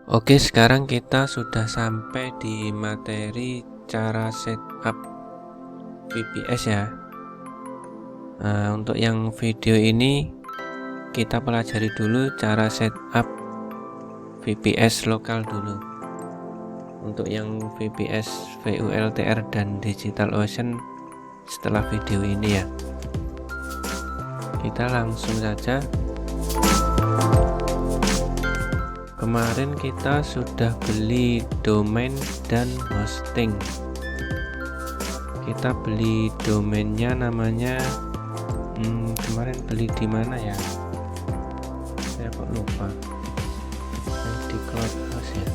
Oke, sekarang kita sudah sampai di materi cara setup VPS ya. Nah, untuk yang video ini kita pelajari dulu cara setup VPS lokal dulu. Untuk yang VPS VULTR dan DigitalOcean setelah video ini ya. Kita langsung saja. Kemarin kita sudah beli domain dan hosting. Kita beli domainnya namanya kemarin beli di mana ya? Saya kok lupa. Di Cloudhouse ya.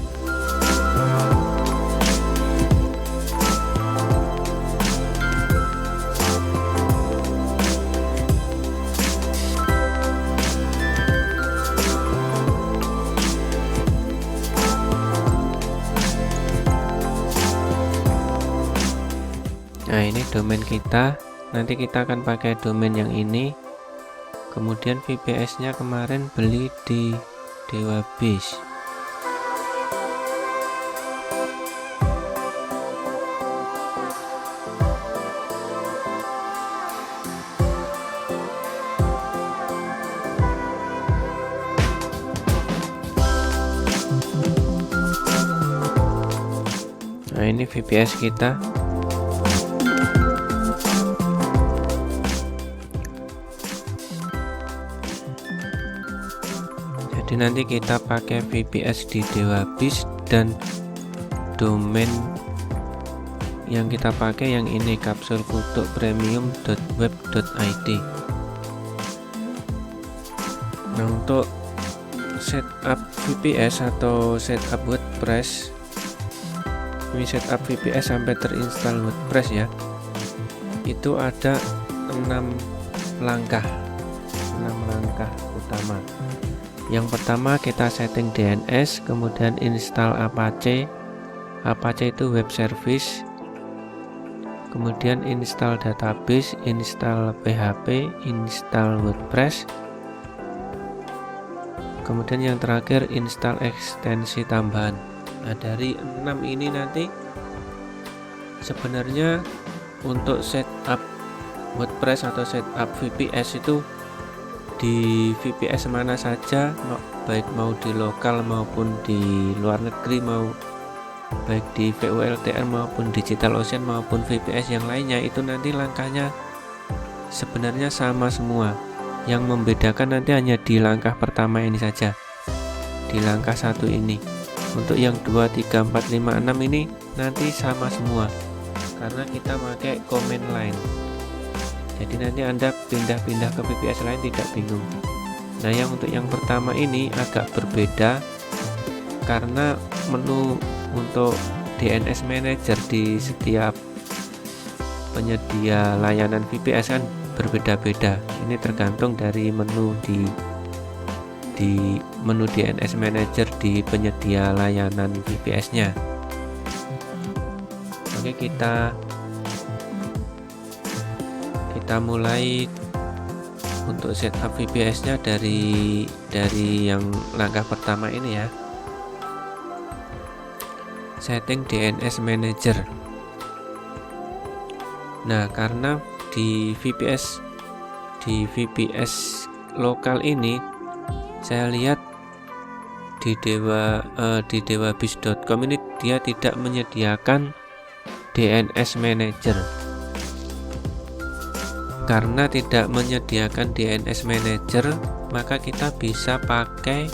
Nah, ini domain kita. Nanti kita akan pakai domain yang ini. Kemudian VPS-nya kemarin beli di DewaBase. Nah, ini VPS kita. Jadi nanti kita pakai VPS di DewaBase dan domain yang kita pakai yang ini kapsulkutukpremium.web.id. Nah, untuk setup VPS atau setup WordPress, ini setup VPS sampai terinstall WordPress ya, itu ada 6 langkah utama. Yang pertama kita setting DNS, kemudian install Apache. Apache itu web service. Kemudian install database, install PHP, install WordPress. Kemudian yang terakhir install ekstensi tambahan. Nah, dari 6 ini nanti sebenarnya untuk setup WordPress atau setup VPS itu di VPS mana saja, baik mau di lokal maupun di luar negeri, baik di VULTR maupun DigitalOcean maupun VPS yang lainnya, itu nanti langkahnya sebenarnya sama semua. Yang membedakan nanti hanya di langkah pertama ini saja, di langkah 1 ini. Untuk yang 2, 3, 4, 5, 6 ini nanti sama semua karena kita pakai command line. Jadi nanti Anda pindah-pindah ke VPS lain tidak bingung. Nah, yang untuk yang pertama ini agak berbeda karena menu untuk DNS Manager di setiap penyedia layanan VPS kan berbeda-beda. Ini tergantung dari menu di menu DNS Manager di penyedia layanan VPS-nya. Oke, kita mulai untuk setup VPS-nya dari yang langkah pertama ini ya. Setting DNS Manager. Nah, karena di VPS lokal ini saya lihat di dewabase.com ini dia tidak menyediakan DNS Manager. Karena tidak menyediakan DNS Manager, maka kita bisa pakai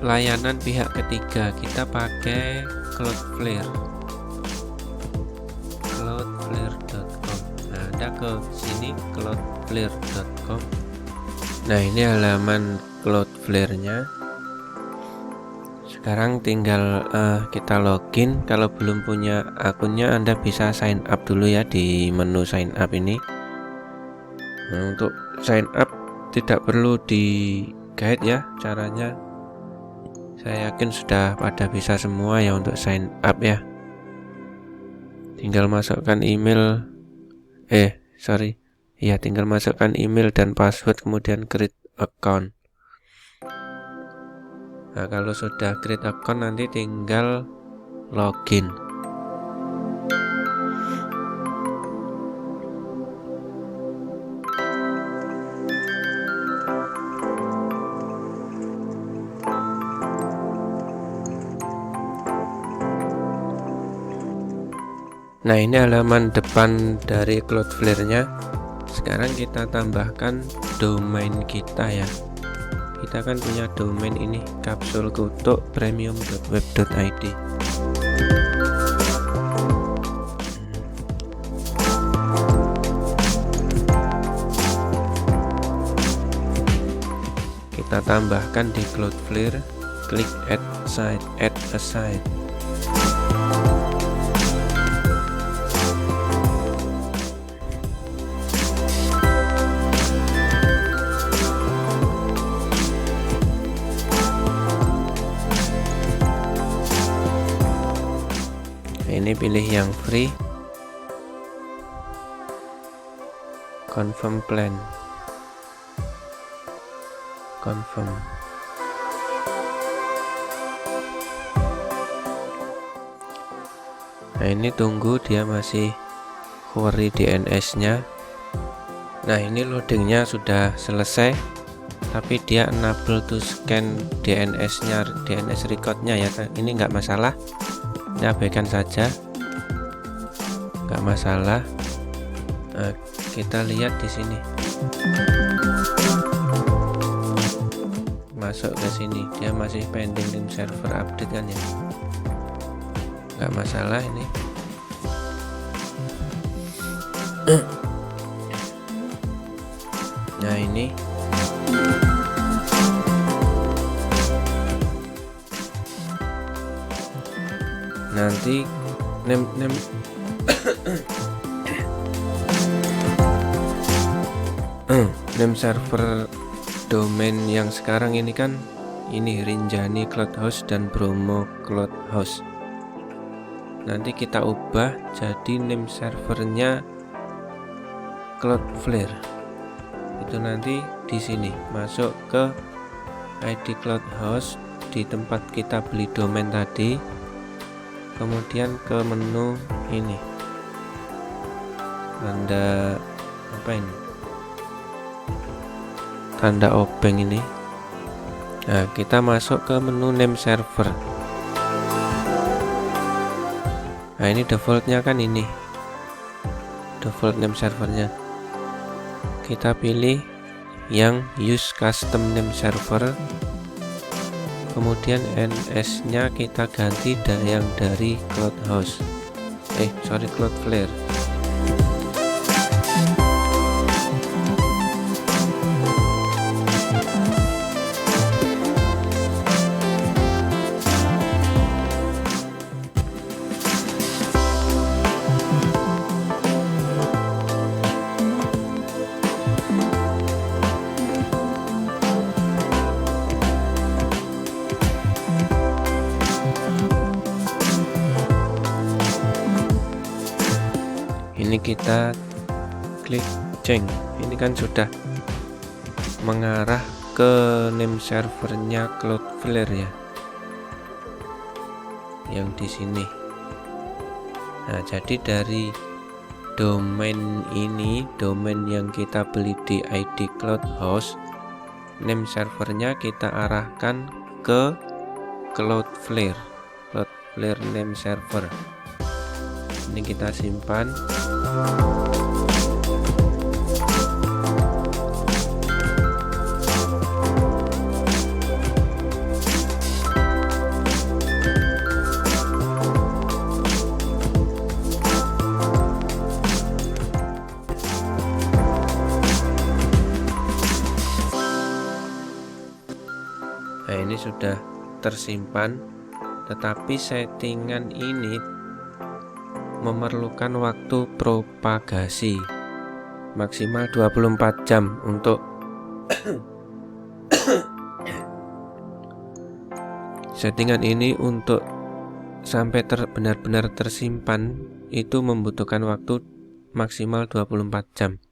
layanan pihak ketiga. Kita pakai cloudflare.com. Nah, Anda ke sini cloudflare.com. Nah, ini halaman Cloudflare-nya. Sekarang tinggal kita login. Kalau belum punya akunnya, Anda bisa sign up dulu ya di menu sign up ini. Nah, untuk sign up tidak perlu di guide ya caranya. Saya yakin sudah pada bisa semua ya untuk sign up ya. Tinggal masukkan email. Tinggal masukkan email dan password, kemudian create account. Nah, kalau sudah create account nanti tinggal login. Nah, ini halaman depan dari Cloudflare-nya. Sekarang kita tambahkan domain kita ya. Kita kan punya domain ini, kapsulkutuk.premium.web.id. Kita tambahkan di Cloudflare, klik add a site. Ini pilih yang free, confirm plan, confirm. Nah, ini tunggu dia masih query DNS nya. Nah, ini loadingnya sudah selesai, tapi dia enable to scan DNS nya, DNS recordnya ya. Ini nggak masalah, ini abaikan saja, nggak masalah. Nah, kita lihat di sini, masuk ke sini, dia masih pending name server update kan ya, nggak masalah ini. Nah, ini nanti name name server domain yang sekarang ini kan ini Rinjani Cloudhouse dan Bromo Cloudhouse. Nanti kita ubah jadi name servernya Cloudflare. Itu nanti di sini masuk ke ID Cloudhouse di tempat kita beli domain tadi, kemudian ke menu ini, tanda apa ini, tanda obeng ini. Nah, kita masuk ke menu name server. Nah, ini defaultnya kan ini, default name servernya. Kita pilih yang use custom name server, kemudian NS nya kita ganti yang dari Cloudhouse, Cloudflare. Ini kita klik change. Ini kan sudah mengarah ke name servernya Cloudflare ya, yang di sini. Nah, jadi dari domain ini, domain yang kita beli di ID Cloudhouse, name servernya kita arahkan ke Cloudflare name server. Ini kita simpan. Nah, ini sudah tersimpan, tetapi settingan ini memerlukan waktu propagasi maksimal 24 jam untuk settingan ini untuk sampai benar-benar tersimpan itu membutuhkan waktu maksimal 24 jam.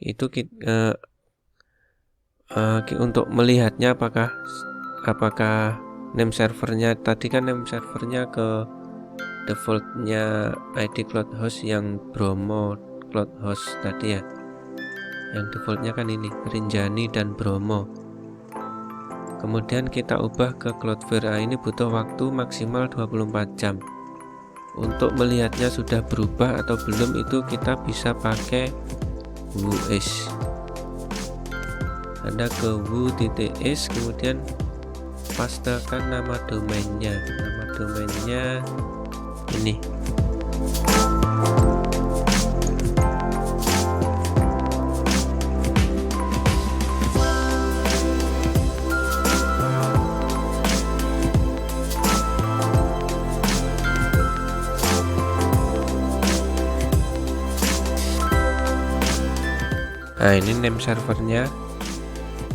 Itu untuk melihatnya apakah apakah name servernya tadi kan name servernya ke defaultnya ID cloud host yang Bromo cloud host tadi ya, yang defaultnya kan ini Rinjani dan Bromo. Kemudian kita ubah ke Cloudflare. Ini butuh waktu maksimal 24 jam. Untuk melihatnya sudah berubah atau belum itu kita bisa pakai WHOIS. Anda ke who.is, kemudian pastekan nama domainnya. Nama domainnya ini. Nah, ini name servernya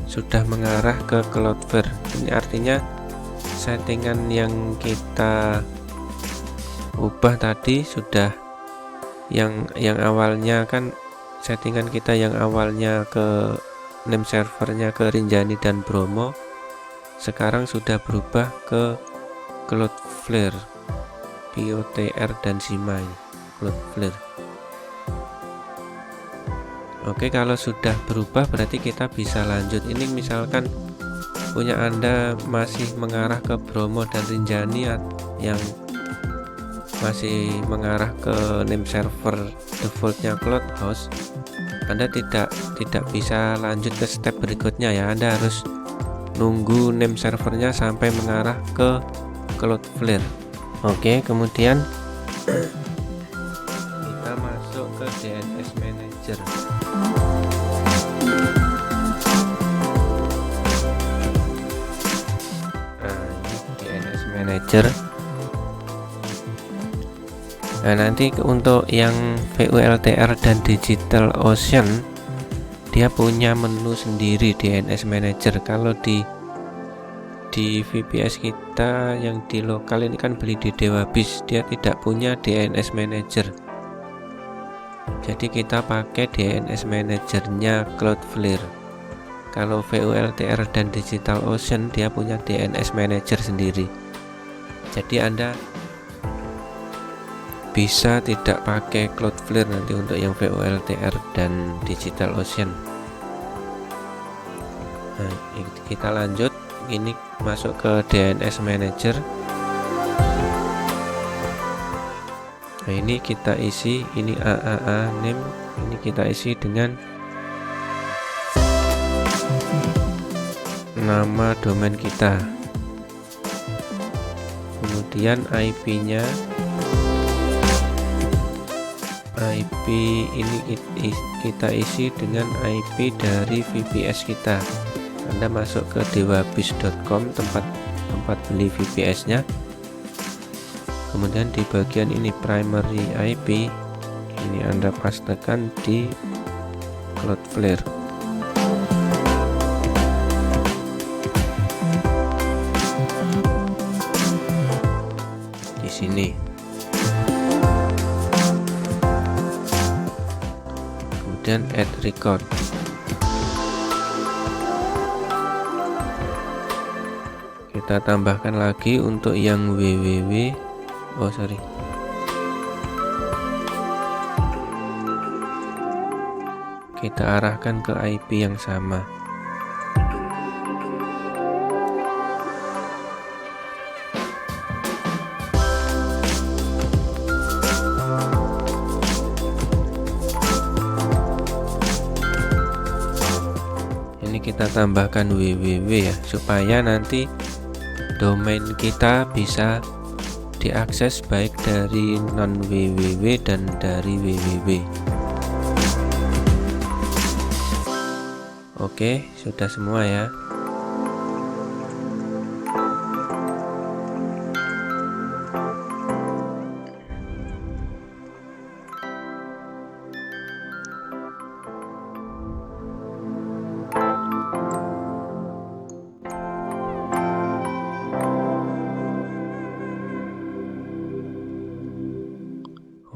sudah mengarah ke Cloudflare. Ini artinya settingan yang kita ubah tadi sudah yang awalnya kan settingan kita yang awalnya ke name servernya ke Rinjani dan Bromo, sekarang sudah berubah ke Cloudflare, POTR dan Sima ini, Cloudflare. Oke, kalau sudah berubah berarti kita bisa lanjut. Ini misalkan punya Anda masih mengarah ke Bromo dan Rinjani yang masih mengarah ke name server defaultnya CloudHost, Anda tidak bisa lanjut ke step berikutnya ya. Anda harus nunggu name servernya sampai mengarah ke Cloudflare. Oke, kemudian kita masuk ke DNS Manager. DNS Manager. Nah, nanti untuk yang VULTR dan DigitalOcean dia punya menu sendiri DNS Manager. Kalau di VPS kita yang di lokal ini kan beli di Dewabis, dia tidak punya DNS Manager. Jadi kita pakai DNS Managernya Cloudflare. Kalau VULTR dan DigitalOcean dia punya DNS Manager sendiri. Jadi Anda bisa tidak pakai Cloudflare nanti untuk yang VULTR dan DigitalOcean. Nah, kita lanjut. Ini masuk ke DNS Manager. Nah, ini kita isi, ini AAA name, ini kita isi dengan nama domain kita. Kemudian IP-nya, IP ini kita isi dengan IP dari VPS kita. Anda masuk ke dewabis.com, tempat beli VPS-nya. Kemudian di bagian ini primary IP, ini Anda pastekan di Cloudflare. Di sini. Kemudian add record. Kita tambahkan lagi untuk yang www. Kita arahkan ke IP yang sama. Ini kita tambahkan www ya, supaya nanti domain kita bisa diakses baik dari non www dan dari www. Oke, sudah semua ya.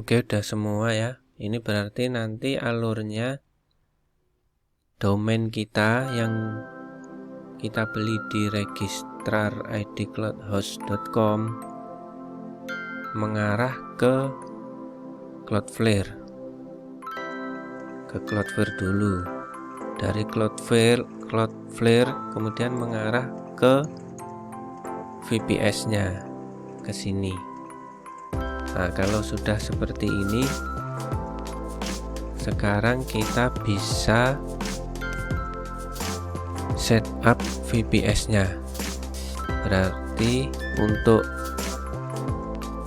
Oke, udah semua ya. Ini berarti nanti alurnya domain kita yang kita beli di registrar idcloudhost.com mengarah ke Cloudflare. Ke Cloudflare dulu. Dari Cloudflare kemudian mengarah ke VPS-nya ke sini. Nah, kalau sudah seperti ini, sekarang kita bisa setup VPS-nya. Berarti untuk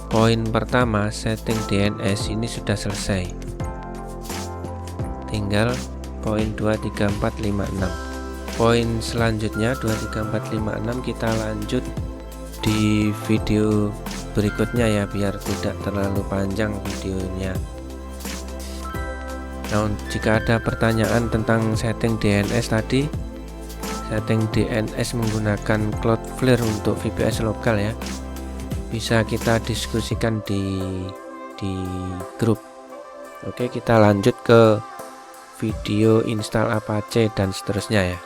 poin pertama, setting DNS ini sudah selesai. Tinggal poin 2, 3, 4, 5, 6. Poin selanjutnya 2, 3, 4, 5, 6 kita lanjut di video berikutnya ya, biar tidak terlalu panjang videonya. Nah, jika ada pertanyaan tentang setting DNS tadi, setting DNS menggunakan Cloudflare untuk VPS lokal ya, bisa kita diskusikan di grup. Oke, kita lanjut ke video install Apache dan seterusnya ya.